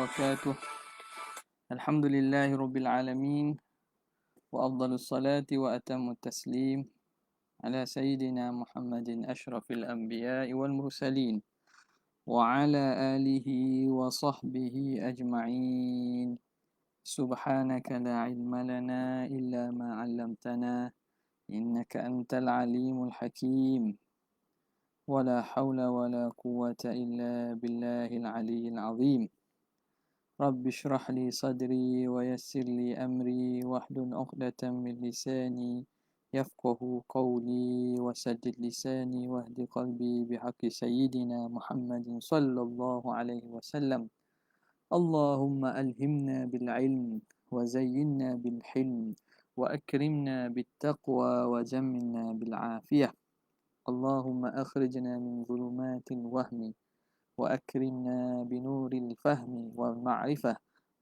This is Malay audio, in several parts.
وبركاته. الحمد لله رب العالمين، وأفضل الصلاة وأتم التسليم على سيدنا محمد أشرف الأنبياء والمرسلين وعلى آله وصحبه أجمعين. سبحانك لا علم لنا إلا ما علمتنا إنك أنت العليم الحكيم، ولا حول ولا قوة إلا بالله العلي العظيم. رب اشرح لي صدري ويسر لي أمري واحلل عقدة من لساني يفقه قولي وسدد لساني واهد قلبي بحق سيدنا محمد صلى الله عليه وسلم. اللهم ألهمنا بالعلم وزينا بالحلم وأكرمنا بالتقوى وجملنا بالعافية. اللهم أخرجنا من ظلمات الوهم وأكرمنا بنور الفهم والمعرفة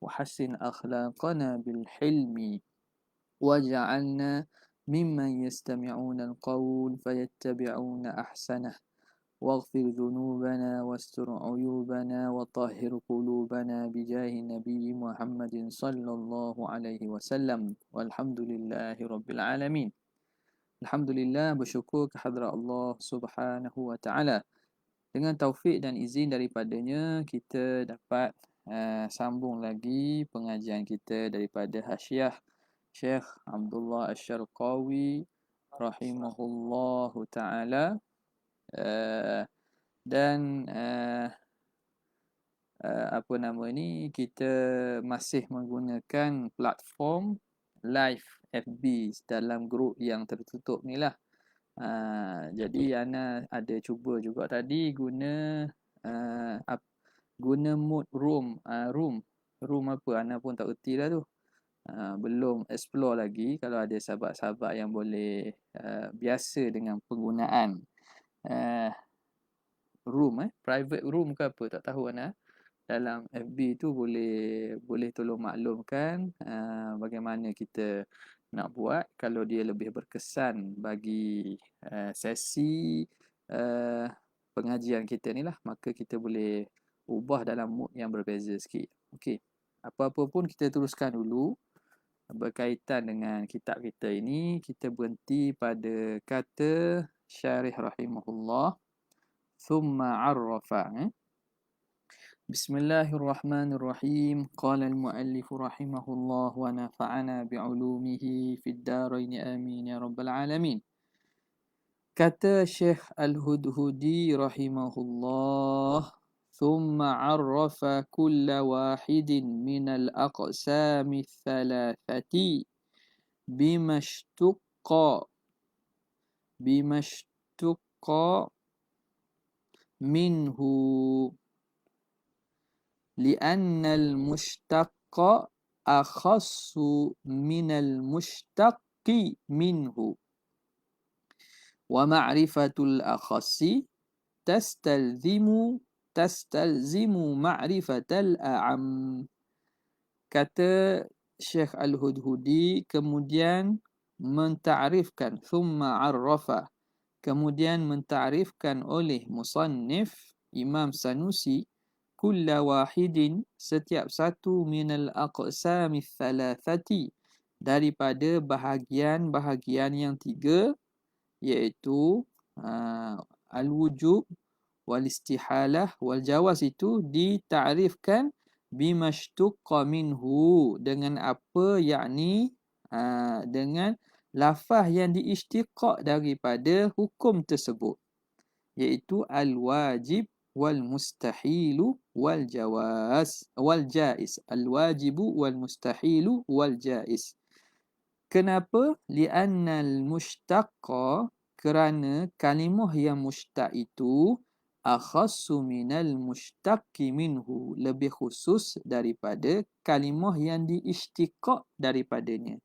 وحسن أخلاقنا بالحلم واجعلنا ممن يستمعون القول فيتبعون أحسنه واغفر ذنوبنا واستر عيوبنا وطهر قلوبنا بجاه نبي محمد صلى الله عليه وسلم. والحمد لله رب العالمين. Alhamdulillah, bersyukur kehadrat Allah Subhanahu wa taala. Dengan taufik dan izin daripadanya, kita dapat sambung lagi pengajian kita daripada Hasyiah Syekh Abdullah Asy-Syarqawi rahimahullahu taala. Dan apa nama ni, kita masih menggunakan platform live FB dalam grup yang tertutup ni lah. Jadi Ana ada cuba juga tadi guna mode room apa Ana pun tak erti lah tu. Belum explore lagi. Kalau ada sahabat-sahabat yang boleh biasa dengan penggunaan room private room ke apa, tak tahu Ana, dalam FB tu boleh tolong maklumkan bagaimana kita nak buat kalau dia lebih berkesan bagi sesi pengajian kita ni lah, maka kita boleh ubah dalam mood yang berbeza sikit. Okey, apa-apa pun kita teruskan dulu. Berkaitan dengan kitab kita ini, kita berhenti pada kata syarih rahimahullah thumma arrafa. بسم الله الرحمن الرحيم. قال المؤلف رحمه الله ونفعنا بعلومه في الدارين آمين يا رب العالمين. Kata Syekh Al-Hudhudi rahimahullah, ثم عرف كل واحد من الأقسام الثلاثة بما اشتق منه لأن المشتق أخص من المشتق منه ومعرفة الأخص تستلزم معرفة الأعم. Kata Syekh Al-Hudhudi kemudian mentarifkan, thumma arrafa, kemudian mentarifkan oleh musannif Imam Sanusi, kulla wahidin, setiap satu, minal aqsami thalathati, daripada bahagian-bahagian yang tiga, iaitu al-wujub wal istihalah wal jawaz, itu ditarifkan bimashtuqqa minhu, dengan apa, yakni dengan lafaz yang diistiqaq daripada hukum tersebut, iaitu al-wajib wal mustahilu wal jawaz wal jaiz. Al-wajibu wal mustahilu wal jaiz. Kenapa? Li'anna al-mushtaqqa, kerana kalimah yang mushtaq itu akhassu minal mushtaqi minhu, lebih khusus daripada kalimah yang diistiqaq daripadanya.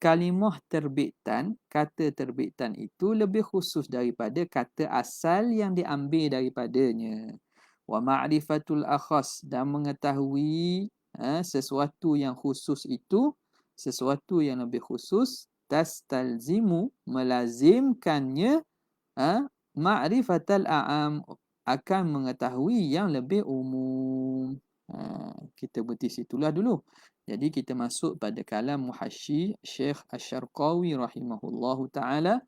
Kalimah terbitan, kata terbitan itu lebih khusus daripada kata asal yang diambil daripadanya. Wa ma'rifatul akhas, dan mengetahui sesuatu yang khusus itu, sesuatu yang lebih khusus, tastalzimu, melazimkannya, ma'rifatal a'am, akan mengetahui yang lebih umum. kita berhenti situlah dulu. Jadi kita masuk pada kalam muhasyi Syekh Asy-Syarqawi rahimahullahu taala.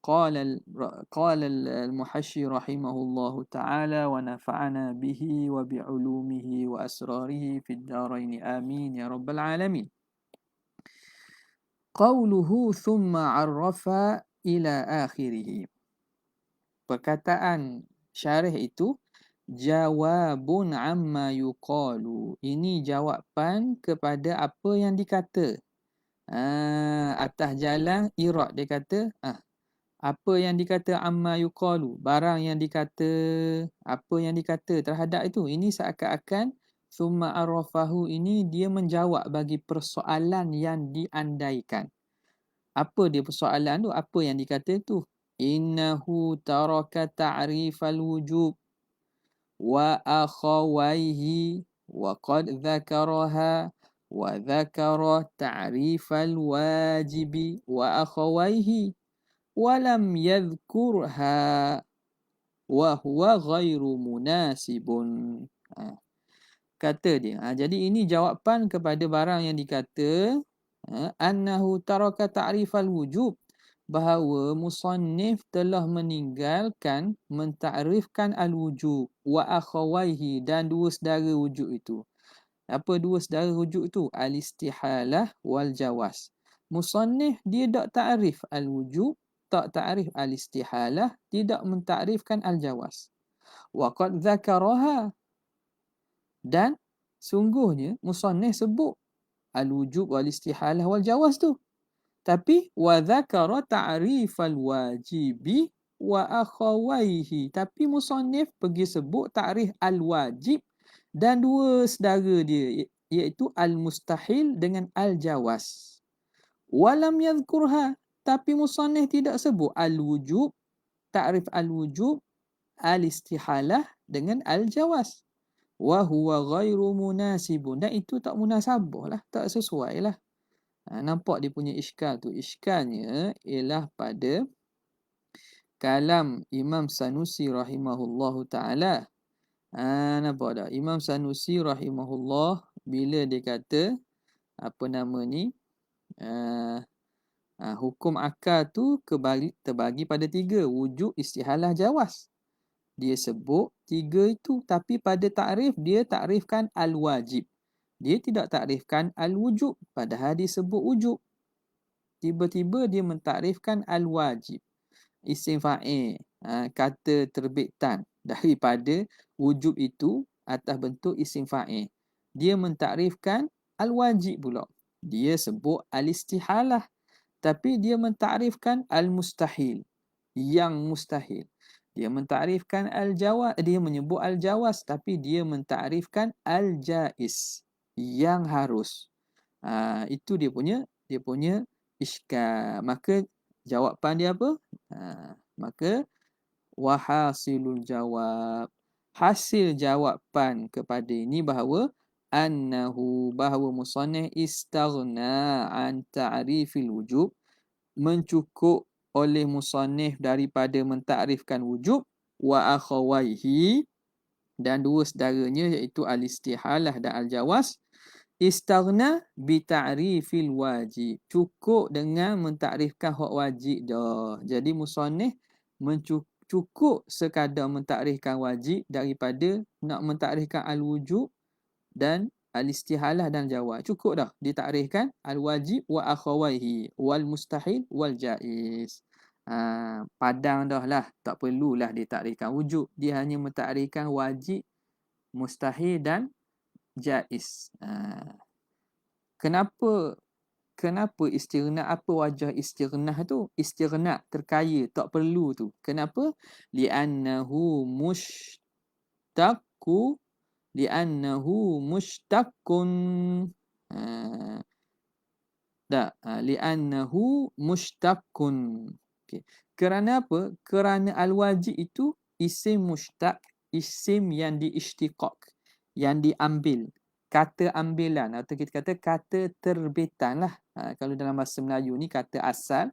قال المحشي رحمه الله تعالى ونفعنا به وبعلومه وأسراره في الدارين آمين يا رب العالمين. قوله ثم عرف إلى آخره. Perkataan syarih itu jawabun amma yuqalu. Ini jawapan kepada apa yang dikata. Atas jalan irad dia kata, apa yang dikata amma yuqalu, barang yang dikata, apa yang dikata terhadap itu. Ini seakan-akan summa arafahu ini dia menjawab bagi persoalan yang diandaikan. Apa dia persoalan tu? Apa yang dikata tu? Innahu taraka ta'rifal wujub wa akhawaihi wa qad dzakaraha wa dzakara ta'rifal wajibi wa akhawaihi wa lam yadhkurha wa huwa ghairu munasibun. Kata dia. Jadi ini jawapan kepada barang yang dikata annahu taraka ta'rifal wujub, bahawa musannif telah meninggalkan mentakrifkan al-wujub wa akhawaihi, dan dua saudara wujud itu. Apa dua saudara wujud itu? Al-istihalah wal jawaz. Musannif dia tak takrif al-wujub, tak takrif al-istihalah, tidak mentakrifkan al-jawaz. Wa qad dzakaraha, dan sungguhnya musannif sebut al-wujub wal istihalah wal jawaz tu. Tapi wa dzakara ta'rifal wajibi wa akhawaihi. Tapi musannif pergi sebut ta'rif al-wajib dan dua saudara dia, iaitu al-mustahil dengan al-jawaz. Walam yadhkurha, tapi musannif tidak sebut al-wujub, ta'rif al-wujub, al-istihalah dengan al-jawaz. Wa huwa ghairu munasibun, dan itu tak munasabah lah, tak sesuai lah. Nampak dia punya iskal tu. Iskalnya ialah pada kalam Imam Sanusi rahimahullahu ta'ala. Nampak tak? Imam Sanusi rahimahullah, bila dia kata, apa nama ni, hukum akal tu terbagi pada 3. Wujud, istihalah, jawaz. Dia sebut 3 itu, tapi pada takrif, dia takrifkan al-wajib. Dia tidak takrifkan al-wujub, padahal dia sebut wujub. Tiba-tiba dia mentakrifkan al-wajib. Isim fa'il, kata terbitan daripada wujub itu atas bentuk isim fa'il. Dia mentakrifkan al-wajib pula. Dia sebut al-istihalah, tapi dia mentakrifkan al-mustahil, yang mustahil. Dia mentakrifkan al-jawaz, dia menyebut al-jawaz, tapi dia mentakrifkan al-jaiz, yang harus. Itu dia punya iskal. Maka jawapan dia apa? Maka wahasilul jawab, hasil jawapan kepada ini bahawa bahawa musannif istaghna an ta'rifil wujub, mencukup oleh musannif daripada mentakrifkan wujub, wa akhawaihi, dan dua saudaranya iaitu al-istihalah dan al-jawaz. Istaghna bi ta'rifil wajib, cukup dengan mentakrifkan hak wajib dah. Jadi musannif cukup sekadar mentakrifkan wajib daripada nak mentakrifkan al-wujub dan al-istihalah dan jawaz. Cukup dah ditakrifkan al-wajib wa akhawaihi wal mustahil wal jaiz. Padang dah lah, tak perlulah ditakrifkan wujub. Dia hanya mentakrifkan wajib, mustahil dan jaiz. Kenapa istighna? Apa wajah istighna tu? Istighna terkaya, tak perlu tu. Kenapa? Li'annahu mushtaqun. Li'annahu mushtaqun. Okay. Kerana apa? Kerana al-wajib itu isim mushtaq, isim yang diisytiqaq, yang diambil, kata ambilan, atau kita kata kata terbitan lah. Kalau dalam bahasa Melayu ni kata asal,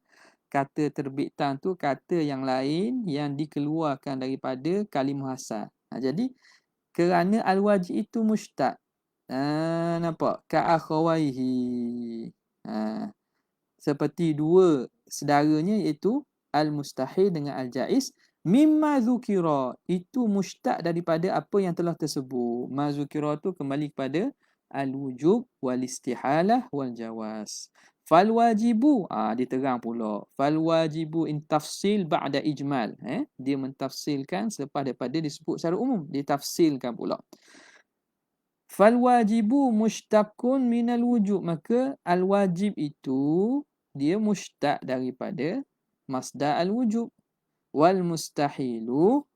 kata terbitan tu kata yang lain yang dikeluarkan daripada kalimah asal. Jadi kerana al-wajib itu mushtaq, Nampak? Ka'akhawaihi. Seperti dua saudaranya iaitu al-mustahil dengan al-jaiz. Mimma zukira, itu mustaq daripada apa yang telah tersebut. Ma zukira tu kembali kepada al-wujub wal istihalah wal jawaz. Fal wajibu, diterang pula. Fal wajibu in tafsil ba'da ijmal. Dia mentafsilkan selepas daripada disebut secara umum, ditafsilkan pula. Fal wajibu mushtaqun minal wujub, maka al wajib itu dia mushtaq daripada masdar al wujub. Wal mustahilu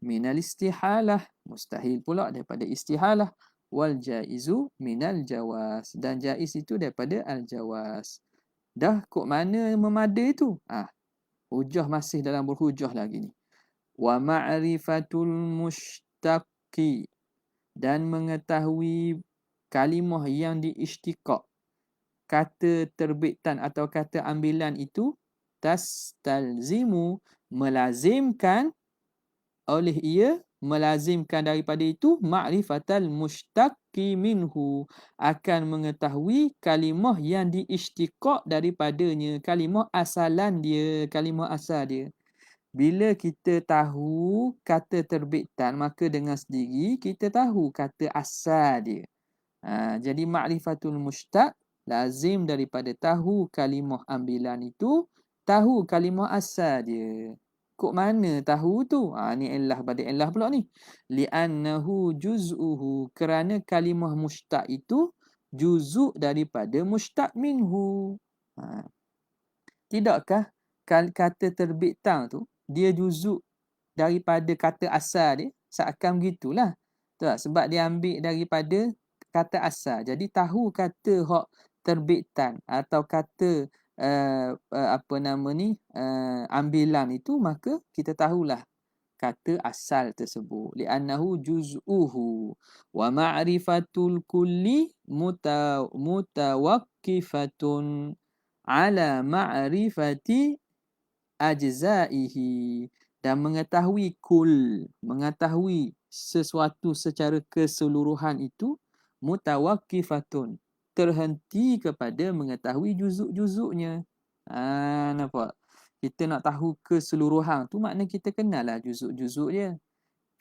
minal istihalah, mustahil pula daripada istihalah. Wal jaizu minal jawaz, dan jaiz itu daripada al jawaz. Dah kok mana memada itu? Hujah masih dalam berhujah lagi ni. Wa ma'rifatul mushtaqi, dan mengetahui kalimah yang diisytiqaq, kata terbitan atau kata ambilan itu, tastalzimu, melazimkan oleh ia, melazimkan daripada itu, ma'rifatal mushtaqi minhu, akan mengetahui kalimah yang diisytiqaq daripadanya, kalimah asalan dia, kalimah asal dia. Bila kita tahu kata terbitan, maka dengan sendiri kita tahu kata asal dia. Jadi ma'rifatul mushtaq lazim daripada tahu kalimah ambilan itu, tahu kalimah asal dia. Kok mana tahu tu? Ni illah pada illah pula ni. Li'annahu juz'uhu, kerana kalimah mushtaq itu juzuk daripada mushtaq minhu. Tidakkah kata terbitan tu dia juzuk daripada kata asal dia? Seakan begitulah. Tak? Sebab dia ambil daripada kata asal. Jadi tahu kata hak terbitan atau kata ambilan itu, maka kita tahulah kata asal tersebut. Li'annahu juz'uhu wa ma'rifatul kulli mutawakkifatun ala ma'rifati ajza'ihi, dan mengetahui kul, mengetahui sesuatu secara keseluruhan itu, mutawakkifatun, terhenti kepada mengetahui juzuk-juzuknya. Nampak? Kita nak tahu keseluruhan tu, makna kita kenal lah juzuk-juzuk dia.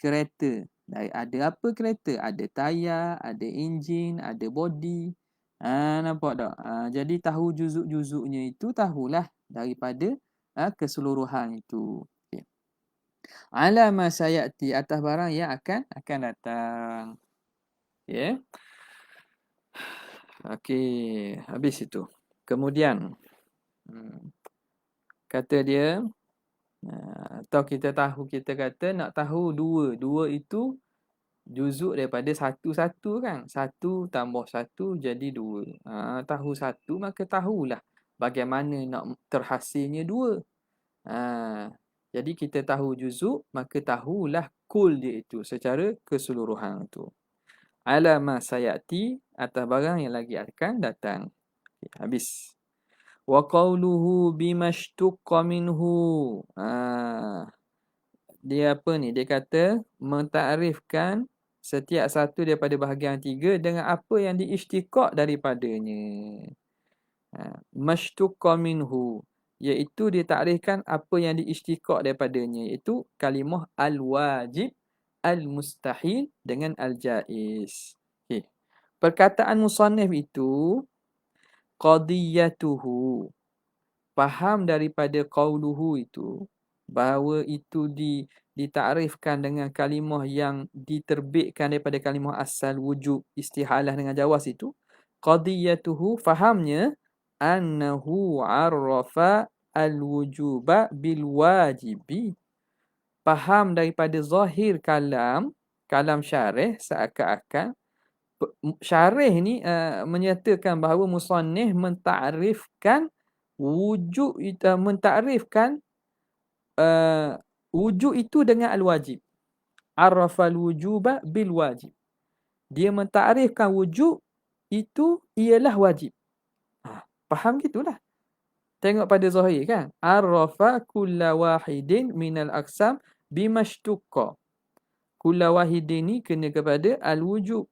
Kereta, ada apa kereta? Ada tayar, ada enjin, ada body. Nampak tak? Jadi tahu juzuk-juzuknya itu, tahulah daripada keseluruhan itu. Okay. Ala ma sayati, atas barang yang akan datang. Ya. Okey, habis itu. Kemudian kata dia, atau kita kata nak tahu dua itu juzuk daripada satu kan. 1 tambah 1 jadi 2. Tahu 1, maka tahulah bagaimana nak terhasilnya 2. Jadi kita tahu juzuk, maka tahulah kul dia itu secara keseluruhan tu. Ala ma sayati, atas barang yang lagi akan datang. Okay, habis. Wa qawluhu bimashtuqqa minhu. Dia apa ni? Dia kata mentakrifkan setiap satu daripada bahagian 3 dengan apa yang diisytiqaq daripadanya. Mashtuqqa minhu, iaitu dia takrifkan apa yang diisytiqaq daripadanya, iaitu kalimah al-wajib, al-mustahil dengan al-jaiz. Okay. Perkataan musannif itu qadiyatuhu, faham daripada qauluhu itu, bahawa itu ditakrifkan dengan kalimah yang diterbitkan daripada kalimah asal wujub, istihalah dengan jawaz itu. Qadiyatuhu, fahamnya, annahu arrafa al-wujuba bil wajibi, faham daripada zahir kalam syarih, seakan-akan syarih ni menyatakan bahawa musannif mentakrifkan wujud, mentakrifkan wujud itu dengan al-wajib. Arrafal wujuba bil wajib. Dia mentakrifkan wujud itu ialah wajib. Faham gitulah. Tengok pada zahir kan. Arrafa kulla wahidin minal aqsam bimashtuqqa. Kulla wahidin ni kena kepada al-wujub.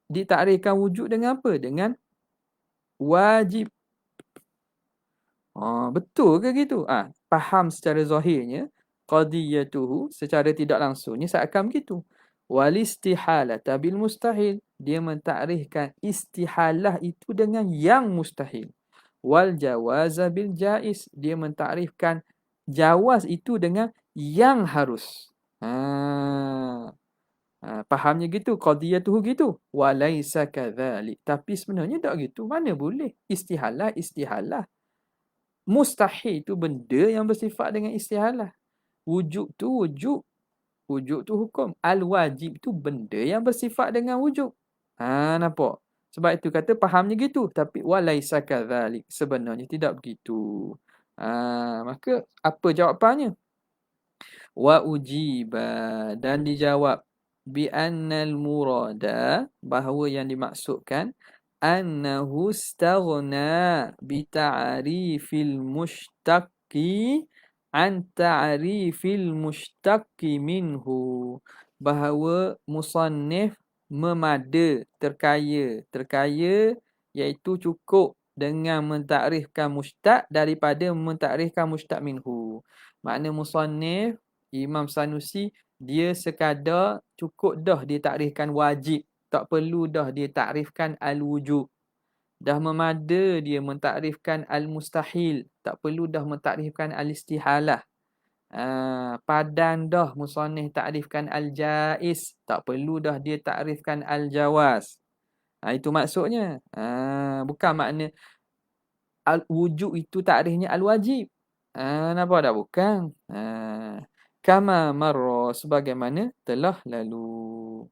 ditakrifkan wujud dengan apa? Dengan wajib. Betul ke gitu? Faham secara zahirnya, qadiyatuhu secara tidak langsungnya seakan begitu. Wal istihalata bil mustahil. Dia mentakrifkan istihalah itu dengan yang mustahil. Wal jawaza bil jaiz. Dia mentakrifkan jawaz itu dengan yang harus. Fahamnya gitu, qadiyatuhu gitu. Walaysa kadzalik. Tapi sebenarnya tak gitu. Mana boleh? Istihalah. Mustahil tu benda yang bersifat dengan istihalah. Wujud tu wujud. Wujud tu hukum. Al-wajib tu benda yang bersifat dengan wujud. Nampak? Sebab itu kata fahamnya gitu. Tapi walaisa kadzalik. Sebenarnya tidak begitu. Maka apa jawapannya? Wa ujiba. Dan dijawab. Bi annal murada. Bahawa yang dimaksudkan. Annahu istaghna bita'rifil mushtaqi an ta'rifil mushtaqi minhu. Bahawa musannif memada, terkaya iaitu cukup dengan mentakrifkan mushtaq daripada mentakrifkan mushtaq minhu. Makna musannif Imam Sanusi dia sekadar cukup dah dia takrifkan wajib. Tak perlu dah dia takrifkan al-wujub. Dah memada dia mentakrifkan al-mustahil. Tak perlu dah mentakrifkan al-istihalah. Padan dah musannif takrifkan al-jaiz. Tak perlu dah dia takrifkan al-jawaz. Itu maksudnya. Bukan makna al-wujub itu takrifnya al-wajib. Nampak tak? Bukan. Kama marra sebagaimana telah lalu.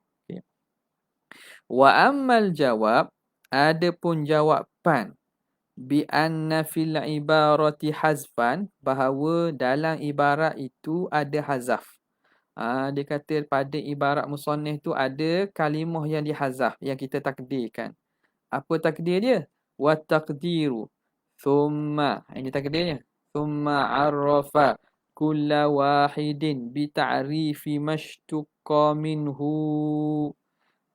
Wa ammal jawab, adapun jawapan bi anna fil ibarati hazfan, bahawa dalam ibarat itu ada hazaf. Dia kata pada ibarat musannif tu ada kalimah yang dihazaf, yang kita takdirkan. Apa takdir dia? Wa taqdiru thumma, ini takdirnya. Thumma arrafa kulla wahidin bi ta'rifi mashtuqa minhu.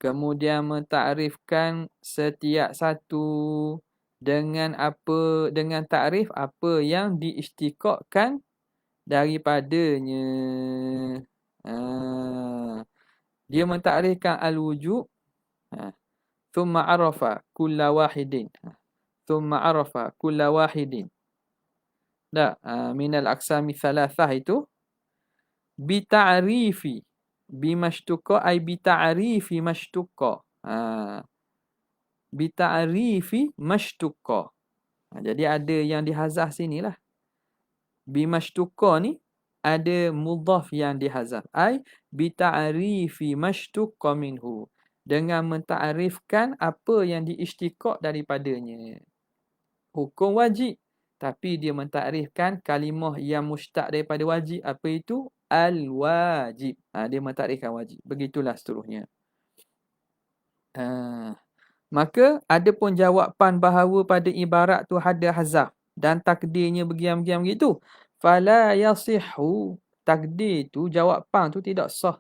Kemudian mentakrifkan setiap satu dengan takrif apa yang diistiqaqkan daripadanya. Dia mentakrifkan al-wujub. Thumma arafa kulla wahidin. Thumma arafa kulla wahidin. Minal aqsami thalathah itu bi ta'rifi bimashtuqa ay bita'rifi mashtuqa. Bita'rifi mashtuqa. Jadi ada yang dihazaf sinilah. Bimashtuqa ni ada mudhaf yang dihazaf. Ay bita'rifi mashtuqa minhu. Dengan mentakrifkan apa yang diistiqaq daripadanya. Hukum wajib. Tapi dia mentakrifkan kalimah yang mushtaq daripada wajib. Apa itu? Al-wajib. Dia mentakrifkan wajib. Begitulah seterusnya. Maka ada pun jawapan bahawa pada ibarat tu ada hazaf dan takdirnya bergiam-giam gitu. Fala yasihhu. Takdir tu, jawapan tu tidak sah.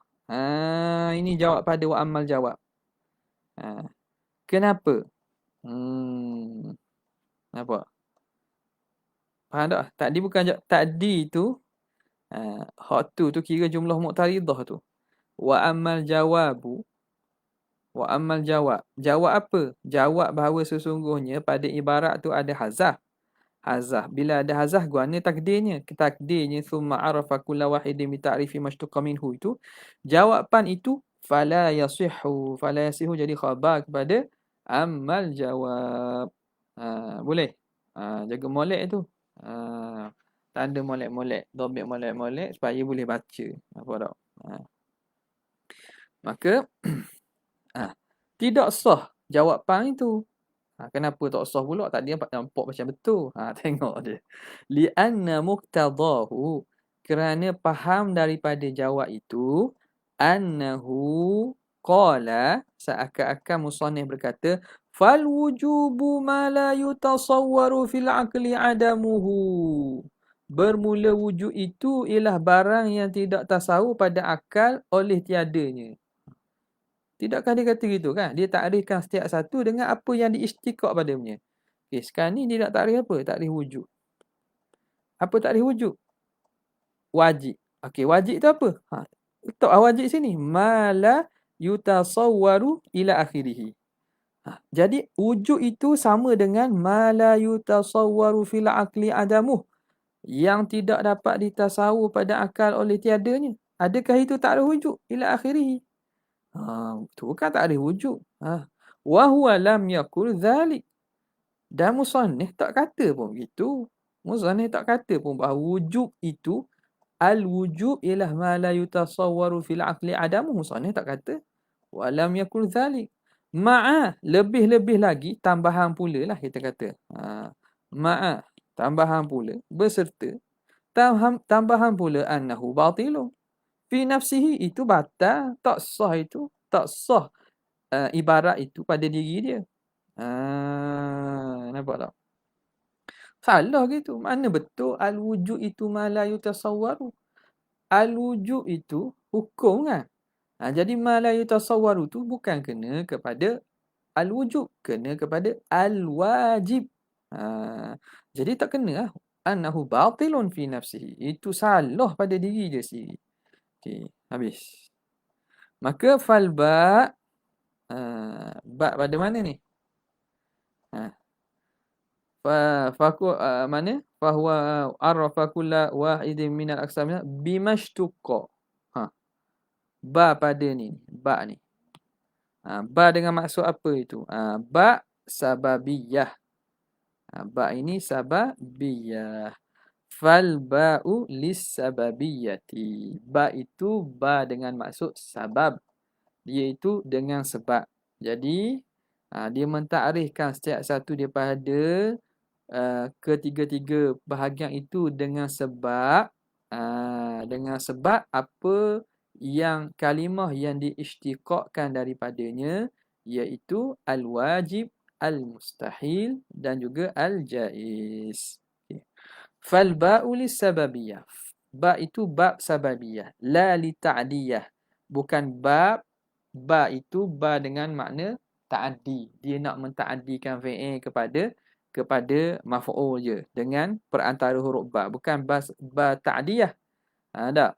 Ini jawab pada wa amal jawab. Kenapa? Nampak? Faham tak? Tadi bukan takdir tu. Hak tu kira jumlah muqtaridah tu. Wa amal jawabu. Wa amal jawab. Jawab apa? Jawab bahawa sesungguhnya pada ibarat tu ada hazaf. Bila ada hazaf, guana takdirnya. Takdirnya summa arafa kulla wahidin bi ta'rifi mashtuqa minhu itu. Jawapan itu fala yasihhu. Fala yasihhu jadi khabar kepada amal jawab. Boleh? Jaga molek tu. Tanda molek-molek, dhamir molek-molek supaya boleh baca. Apa tak? Maka tidak sah jawapan itu. Kenapa tak sah pula? Tadi nampak macam betul. Tengok dia. Li'anna muqtadahu. Kerana faham daripada jawab itu. Annahu qala. Seakan-akan musannif berkata. Fal wujubu ma la yutasawwaru fil aqli adamuhu. Bermula wujud itu ialah barang yang tidak tasawur pada akal oleh tiadanya. Tidakkah dia kata gitu kan? Dia takrifkan setiap satu dengan apa yang diistiqaq padanya. Okey, sekarang ni dia nak takrif apa? Takrif wujud. Apa takrif wujud? Wajib. Okey, wajib tu apa? Letak wajib sini. Ma la yutasawwaru ila akhirih. Jadi wujud itu sama dengan ma la yutasawwaru fil aqli adamuh. Yang tidak dapat ditasawur pada akal oleh tiadanya. Adakah itu takrif wujud ila akhirih? Itu bukan takrif wujud. Wa huwa lam yaqul dzalik. Dan musannif tak kata pun begitu. Musannif tak kata pun bahawa wujud itu al-wujub ialah ma la yutasawwaru fil aqli adamu. Musannif tak kata. Wa lam yaqul dzalik. Ma'a, lebih-lebih lagi tambahan pula lah kita kata. Ma'a, tambahan pula, berserta tambahan pula annahu batilun. Fi nafsihi, itu batal, tak sah itu, tak sah ibarat itu pada diri dia. Nampak tak? Salah gitu. Mana betul al-wujud itu ma la yutasawwaru. Al-wujud itu hukum kan? Jadi ma la yutasawwaru tu bukan kena kepada al-wujud, kena kepada al-wajib. Jadi tak kena lah. Annahu batilun fi nafsihi. Itu salah pada diri dia sendiri. Okey, habis. Maka fal ba' ba' pada mana ni? Mana? Fahuwa arrafa kulla wahidin minal aqsamina bimashtuqqa. Ba pada ni. Ba ni. Ba dengan maksud apa itu? Ba sababiyah. Ba ini sababiyah. Fal ba'u lis sababiyati. Ba itu ba dengan maksud sabab. Iaitu dengan sebab. Jadi, dia mentakrifkan setiap satu daripada ketiga-tiga bahagian itu dengan sebab apa yang kalimah yang diisytiqaqkan daripadanya, iaitu al-wajib, al-mustahil dan juga al-jaiz. Fal ba'u lis-sababiyah. Ba itu bab sababiyah, la li ta'diyah. Bukan ba itu ba dengan makna ta'addi. Dia nak menta'addikan fi'il kepada maf'ul je dengan perantara huruf ba. Bukan ba ta'diyah. Tak.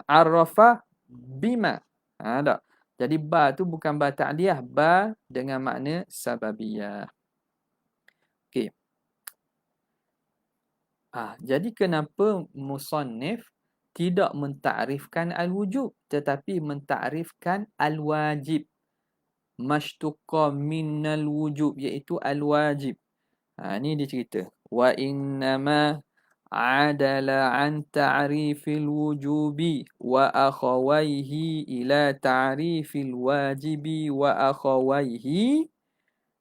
Arrafa bima. Tak. Jadi ba tu bukan ba ta'diyah, ba dengan makna sababiyah. Okey. Jadi kenapa musannif tidak mentakrifkan al-wujub tetapi mentakrifkan al-wajib? Mashtuqa minnal wujub, iaitu al-wajib. Ni dia cerita. Wa innama adala an ta'rifil wujubi wa akhawaihi ila ta'rifil wajibi wa akhawaihi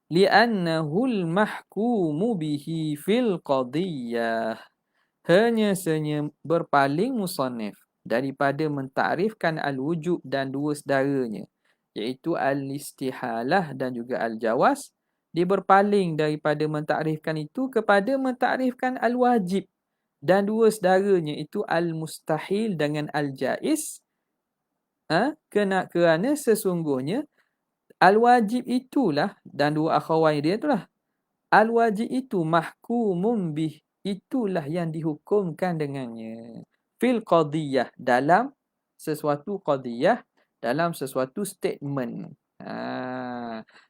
li'annahu al-mahkumu bihi fil qadiyah. Hanya saja berpaling musannif daripada mentakrifkan al-wujub dan dua saudaranya, iaitu al-istihalah dan juga al-jawaz. Dia berpaling daripada mentakrifkan itu kepada mentakrifkan al-wajib dan dua saudaranya, itu al-mustahil dengan al-jaiz. Kerana sesungguhnya al-wajib itulah dan dua akhawai dia itulah. Al-wajib itu mahkumun bih, itulah yang dihukumkan dengannya. Fil qadiyah, dalam sesuatu qadiyah, dalam sesuatu statement.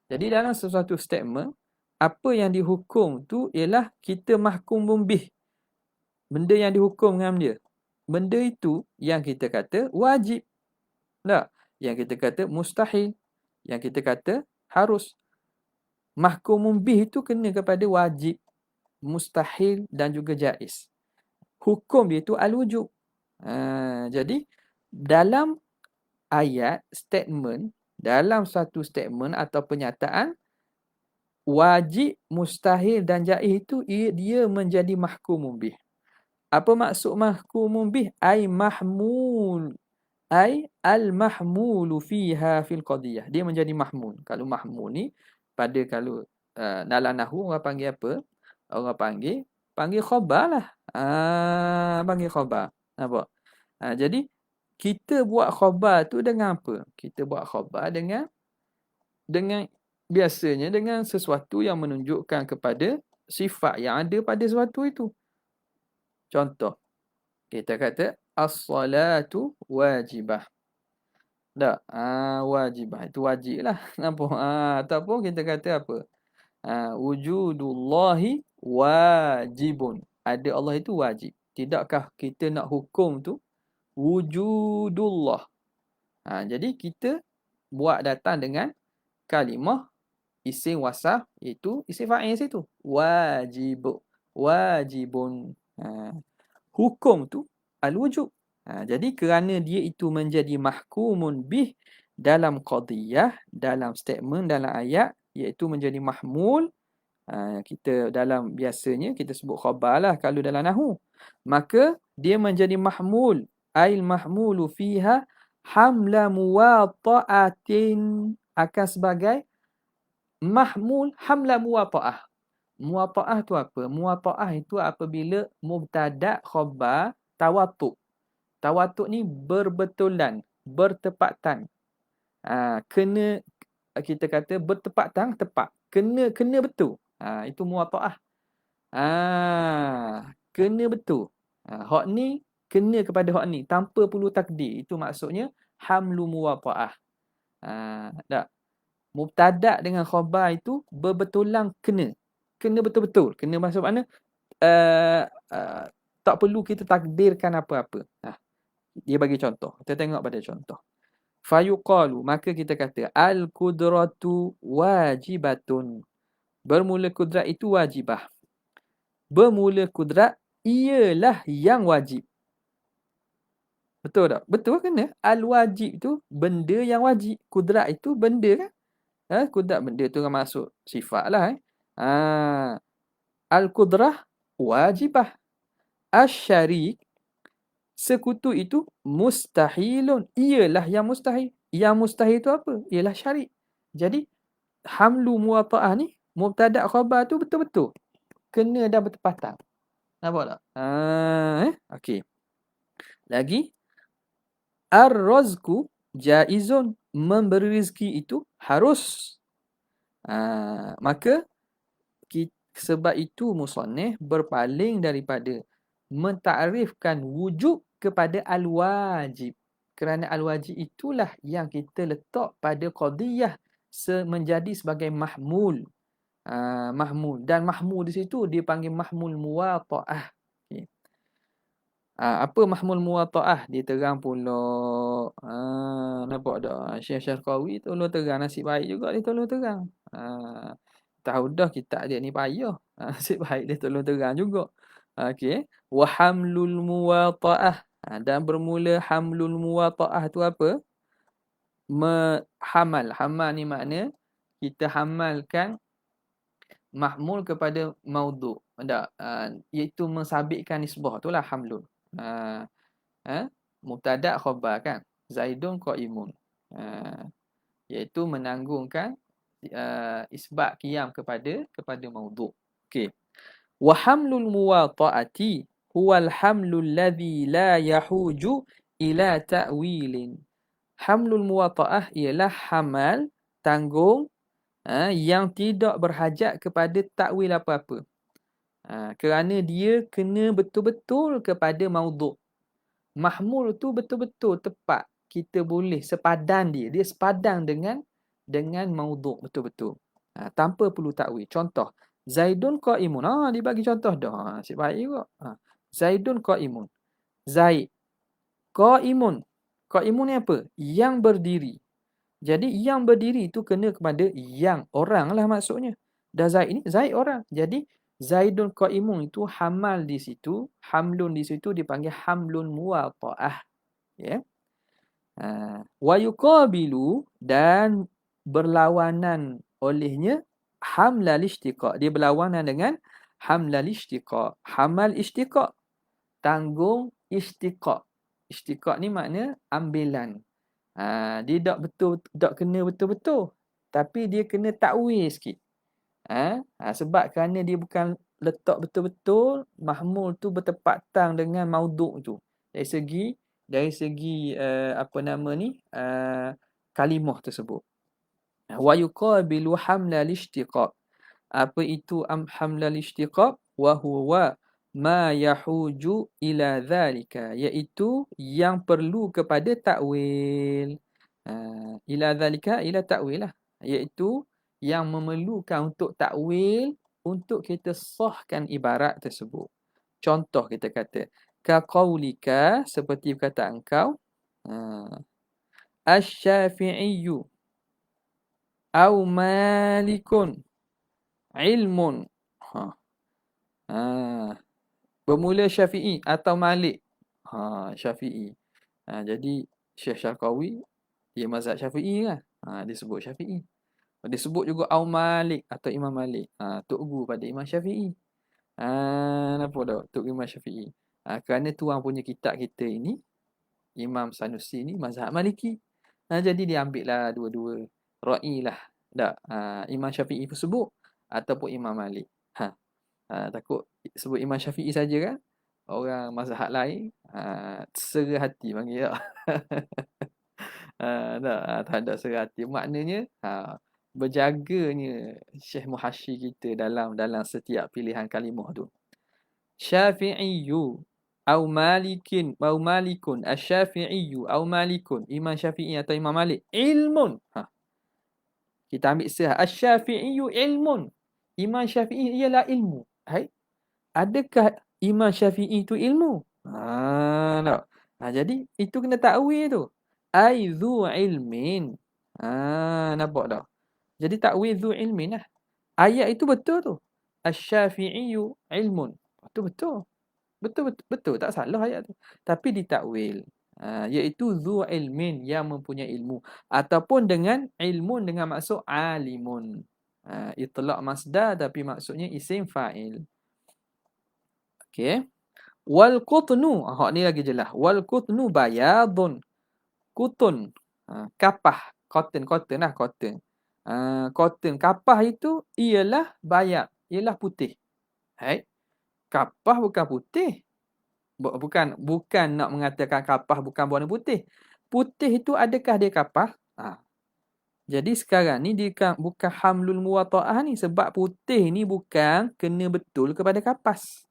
Jadi dalam sesuatu statement, apa yang dihukum tu ialah kita mahkumun bih. Benda yang dihukum dengan dia. Benda itu yang kita kata wajib. Tak? Yang kita kata mustahil. Yang kita kata harus. Mahkumun bih itu kena kepada wajib, mustahil dan juga jaiz. Hukum dia itu al-wujub. Jadi dalam ayat, statement, dalam satu statement atau pernyataan, wajib, mustahil dan jaiz itu dia menjadi mahkumun bih. Apa maksud mahkumun bih? Ai mahmul. Ai al-mahmulu fiha fil qadiyah. Dia menjadi mahmul. Kalau mahmul ni kalau dalam nahwu orang panggil apa? Orang panggil khabar lah. Panggil khabar. Nampak? Jadi kita buat khabar tu dengan apa? Kita buat khabar dengan biasanya dengan sesuatu yang menunjukkan kepada sifat yang ada pada sesuatu itu. Contoh, kita kata as-salatu wajibah. Tak? Wajibah. Itu wajib lah. Nampak? Ataupun kita kata apa? Wujudullahi wajibun. Ada Allah itu wajib. Tidakkah kita nak hukum tu wujudullah? Jadi kita buat datang dengan kalimah isim wasaf, iaitu isim fa'il situ. Wajib. Wajibun. Hukum tu al-wujub. Jadi kerana dia itu menjadi mahkumun bih dalam qadiyah, dalam statement, dalam ayat, iaitu menjadi mahmul. Kita dalam biasanya kita sebut khabar lah kalau dalam nahwu. Maka dia menjadi mahmul. Ail mahmulu fiha hamla muwata'atin, akan sebagai mahmul hamla muwata'ah. Muwata'ah tu apa? Muwata'ah itu apabila mubtada' khabar tawatuk. Tawatuk ni berbetulan, bertepatan. Kena, kita kata bertepatan, tepat. Kena betul. Itu muwata'ah. Kena betul. Hak ni kena kepada hak ni tanpa perlu takdir. Itu maksudnya hamlu muwata'ah. Tak. Mubtada' dengan khabar itu berbetulan kena. Kena betul-betul. Kena maksud mana? Tak perlu kita takdirkan apa-apa. Dia bagi contoh. Kita tengok pada contoh. Fayuqalu, maka kita kata al-qudratu wajibatun. Bermula kudrat itu wajibah. Bermula kudrat ialah yang wajib. Betul tak? Betul kena. Al-wajib tu benda yang wajib. Kudrat itu benda kan? Kudrat benda tu kan masuk sifat lah. Al-qudrah wajibah. Asy-syarik, sekutu itu mustahilun. Ialah yang mustahil. Yang mustahil itu apa? Ialah syarik. Jadi hamlu muwata'ah ni, mubtada' khabar tu betul-betul kena dan bertepatan. Nampak tak? Okey. Lagi, ar-razqu jaizun. Memberi rezeki itu harus. Maka sebab itu musannif berpaling daripada mentakrifkan wujub kepada al-wajib. Kerana al-wajib itulah yang kita letak pada qadiyah menjadi sebagai mahmul. Mahmul. Dan mahmul di situ dia panggil mahmul muwata'ah. Okay. Apa mahmul muwata'ah? Dia terang pula. Nampak tak? Syekh Syarqawi tolong terang. Nasib baik juga dia tolong terang. Tahu dah kita dia ni payah. Nasib baik dia tolong terang juga. Okey. Wa hamlul muwata'ah. Dan bermula hamlul muwata'ah tu apa? Hamal. Hamal ni makna kita hamalkan mahmul kepada maudhu'. Tak? Iaitu mensabitkan nisbah. Itulah hamlul. Mubtada' khabar kan? Zaidun qa'imun. Iaitu menanggungkan isbat qiyam kepada maudhu'. Okey. Wa hamlul muwata'ati huwal hamlul ladzi la yahuju ila ta'wilin. Hamlul muwata'ah ialah hamal, tanggung, yang tidak berhajat kepada takwil apa-apa. Kerana dia kena betul-betul kepada maudhu'. Mahmul tu betul-betul tepat. Kita boleh sepadan dia. Dia sepadan dengan maudhu' betul-betul. Tanpa perlu takwil. Contoh, Zaidun qa'imun. Dia bagi contoh dah. Asyik baik juga. Zaidun qa'imun. Zaid qa'imun. Qa'imun ni apa? Yang berdiri. Jadi yang berdiri itu kena kepada yang orang lah maksudnya. Dah Zaid ni, Zaid orang. Jadi Zaidun qa'imun itu hamal di situ, hamlun di situ dipanggil hamlun muwata'ah. Ya. Wa yuqabilu, dan berlawanan olehnya hamlal ishtiqaq. Dia berlawanan dengan hamlal ishtiqaq. Hamal ishtiqaq, tanggung ishtiqaq. Ishtiqaq ni makna ambilan. Dia tak kena betul-betul, tapi dia kena takwil sikit. Sebab kerana dia bukan letak betul-betul, mahmul tu bertepatan dengan maudhu' tu. Dari segi dari segi apa nama ni kalimah tersebut. Wa yuqabilu hamlal ishtiqaq. Apa itu hamlal ishtiqaq? Wa huwa ma yahuju ila dhalika, iaitu yang perlu kepada takwil. Ila dhalika, ila takwil lah, iaitu yang memerlukan untuk takwil untuk kita sahkan ibarat tersebut. Contoh kita kata ka qaulika, seperti perkataan engkau, asy-syafi'iyyu au malikun ilmun. Bermula Syafi'i atau Malik. Syafi'i. Jadi Syekh Syarqawi dia mazhab Syafi'i kan. Dia sebut Syafi'i. Dia sebut juga au Malik atau Imam Malik. Tok guru pada Imam Syafi'i. Nampak tak? Tok Imam Syafi'i. Kerana tuan punya kitab kita ini, Imam Sanusi ni mazhab Maliki. Jadi dia ambil lah dua-dua. Ra'i lah. Tak? Imam Syafi'i pun sebut ataupun Imam Malik. Takut sebut Imam Syafi'i saja kan, orang mazhab lain sera hati panggil tak? Tak ada sera hati. Maknanya berjaganya Syekh Muhasyi kita dalam setiap pilihan kalimah tu. Syafi'iyyu au malikin au malikun, asy-syafi'iyyu au malikun, Imam Syafi'i atau Imam Malik, ilmun. Kita ambil serah, asy-syafi'iyyu ilmun, Imam Syafi'i ialah ilmu. Hai, adakah Imam Syafi'i itu ilmu? Tak. Jadi itu kena takwil tu. Ai dzu ilmin. Nampak tak? Jadi takwil dzu ilmin lah. Ayat itu betul tu. Asy-syafi'iyyu ilmun. Itu betul. Betul, tak salah ayat tu. Tapi ditakwil. Iaitu dzu ilmin, yang mempunyai ilmu, ataupun dengan ilmun dengan maksud alimun. Itlaq masdar tapi maksudnya isim fa'il. Okey. Wal qutnu, hak ni lagi jelas. Wal qutnu bayadun. Kutun, kapah, cotton lah, cotton. Cotton, kapah itu ialah bayad, ialah putih. Hai. Kapah bukan putih. Bukan nak mengatakan kapah bukan berwarna putih. Putih itu adakah dia kapah? Jadi sekarang ni dia bukan hamlul muwatta'ah ni, sebab putih ni bukan kena betul kepada kapas.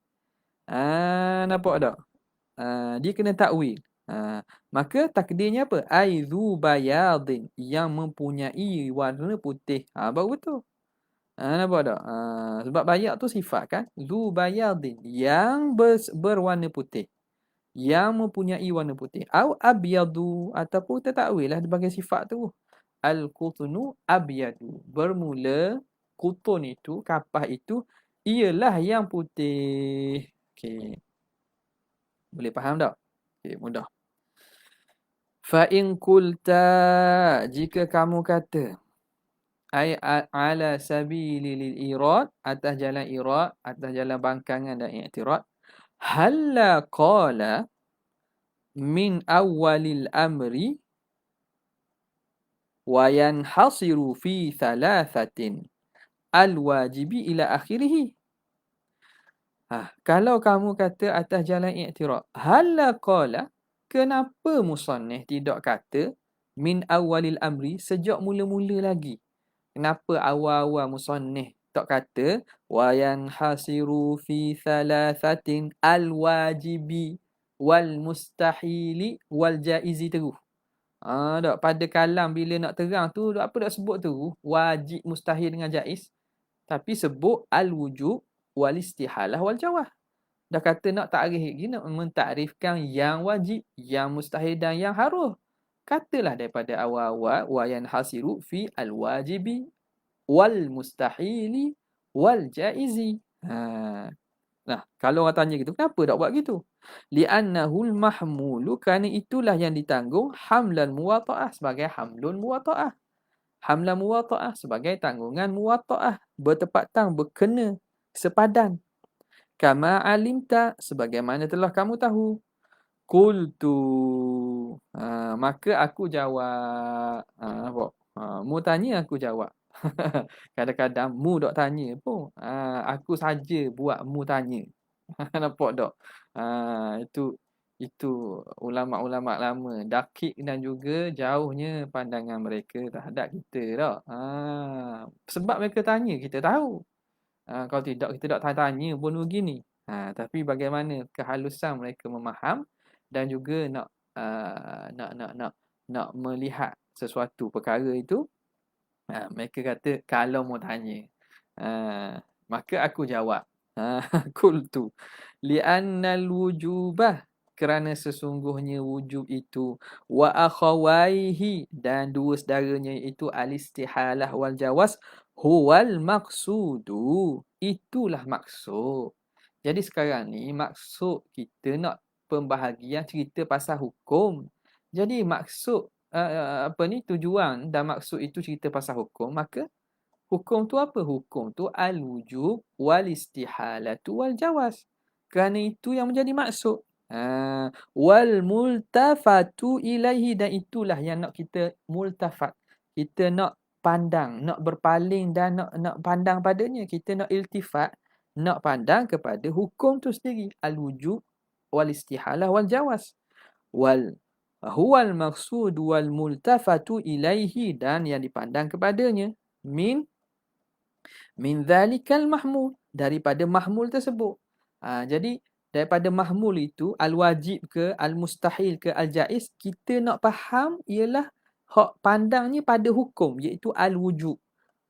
Nampak tak? Dia kena takwil. Maka takdirnya apa? Aizu bayadin, yang mempunyai warna putih. Baru betul. Nampak tak? Sebab bayad tu sifat kan? Zu bayadin, yang berwarna putih. Yang mempunyai warna putih. Au abyadu, ataupun kita takwil lah sebagai sifat tu. Al-qutnu abyadu. Bermula kutun itu, kapah itu, ialah yang putih. Okey. Boleh faham tak? Okey, mudah. Fa in qulta, jika kamu kata, ai ala sabili lil irad, atas jalan irad, atas jalan bangkangan dan i'tirad, halla qala min awwalil amri wa yanhasiru fi thalathatin al-wajibi ila akhirih. Kalau kamu kata atas jalan i'tirad, halla qala, kenapa musannif tidak kata min awwalil amri, sejak mula-mula lagi? Kenapa awal-awal musannif tak kata wa yanhasiru fi thalathatin al-wajibi wal mustahili wal jaizi terus? Tak, pada kalam bila nak terang tu apa dak sebut tu wajib, mustahil dengan jaiz, tapi sebut al-wujub wal istihalah wal jawaz. Dah kata nak takrif lagi, nak mentakrifkan yang wajib, yang mustahil dan yang harus. Katalah daripada awal-awal wa yanhasiru fi al-wajibi wal mustahili wal jaizi. Nah, kalau orang tanya gitu, kenapa tak buat gitu? Li'annahul mahmulu, kerana itulah yang ditanggung, hamlan muwatta'ah, sebagai hamlun muwatta'ah. Hamlan muwatta'ah sebagai tanggungan muwatta'ah, bertepatan, berkena, sepadan. Kama alimta, sebagaimana telah kamu tahu. Qultu, maka aku jawab. Nampak? Mu tanya, aku jawab. Kadang-kadang mu dok tanya pun. Aku saja buat mu tanya. Nampak tak? Itu Itu ulama-ulama lama, dakik dan juga jauhnya pandangan mereka terhadap kita dah. Sebab mereka tanya, kita tahu. Kalau tidak, kita tak tanya pun begini. Tapi bagaimana kehalusan mereka memaham dan juga nak melihat sesuatu perkara itu. Mereka kata kalau mau tanya. Maka aku jawab. Qultu li'annal wujubah, kerana sesungguhnya wujub itu, wa akhawaihi, dan dua saudaranya itu, al-istihalah wal jawaz, huwal maqsudu, itulah maksud. Jadi sekarang ni maksud kita nak pembahagian cerita pasal hukum. Jadi maksud apa ni, tujuan dan maksud itu cerita pasal hukum, maka hukum tu apa? Hukum tu al-wujub wal istihalatu wal jawaz. Kerana itu yang menjadi maksud. Wal multafatu ilaihi, dan itulah yang nak kita multafat. Kita nak pandang, nak berpaling dan nak pandang padanya. Kita nak iltifat, nak pandang kepada hukum tu sendiri. Al-wujub wal istihalah wal jawaz. Wal huwal maqsud wal multafatu ilaihi, dan yang dipandang kepadanya. Min dhalikal mahmul, daripada mahmul tersebut. Jadi daripada mahmul itu, al-wajib ke, al-mustahil ke, al-jaiz, kita nak faham ialah hak pandangnya pada hukum, iaitu al-wujub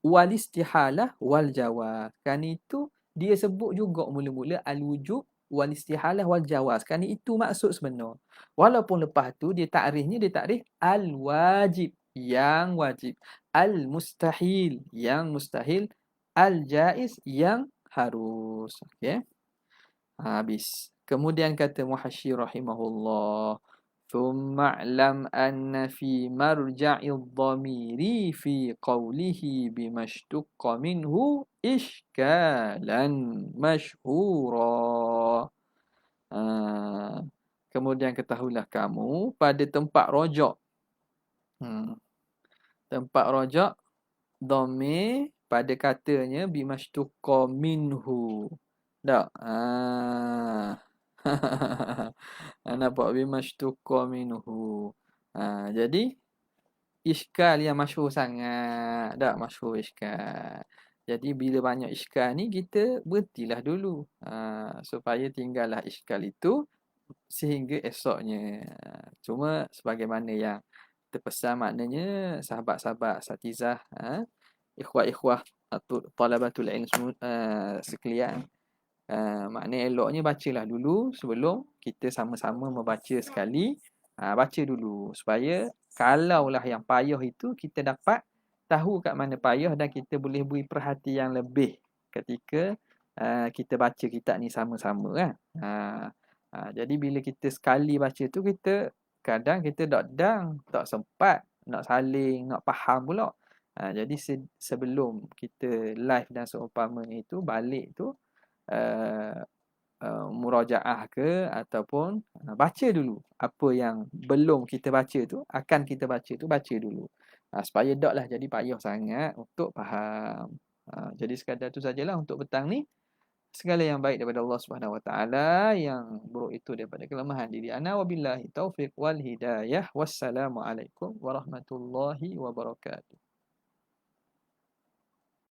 wal istihalah wal jawaz. Kan itu dia sebut juga mula-mula al-wujub wal istihalah wal jawaz. Kan itu maksud sebenar. Walaupun lepas tu dia takrifnya, dia takrif al-wajib, yang wajib, al-mustahil, yang mustahil, al-jaiz, yang harus. Okey. Habis. Kemudian kata Muhashshi rahimahullah, ثم اعلم أن في مرجع الضمير في قوله بما اشتق منه إشكالا مشهورا. Kemudian ketahuilah kamu pada tempat rojak. Tempat rojak dhamir pada katanya bimashtuqa minhu. Tak? Nampak bimashtuqa minhu. Jadi iskal yang masyhur sangat. Tak masyhur iskal. Jadi bila banyak iskal ni, kita berhentilah dulu. Supaya tinggallah iskal itu sehingga esoknya. Cuma sebagaimana yang terpesan, maknanya sahabat-sahabat asatizah, ikhwah-ikhwah atau talabatul ilm sekalian, maknanya eloknya bacalah dulu sebelum kita sama-sama membaca sekali. Baca dulu supaya kalaulah yang payah itu, kita dapat tahu kat mana payah dan kita boleh beri perhatian lebih ketika kita baca kitab ni sama-sama kan. Jadi bila kita sekali baca tu, kita kadang kita tak sempat nak saling, nak faham pula. Jadi sebelum kita live dan seumpamanya itu, balik tu murajaah ke ataupun baca dulu apa yang belum kita baca tu, akan kita baca tu, baca dulu. Supaya taklah jadi payah sangat untuk faham. Jadi sekadar tu sajalah untuk petang ni. Segala yang baik daripada Allah Subhanahu Wa Taala, yang buruk itu daripada kelemahan diri ana. Wabillahi taufiq wal hidayah. Wassalamualaikum warahmatullahi wabarakatuh.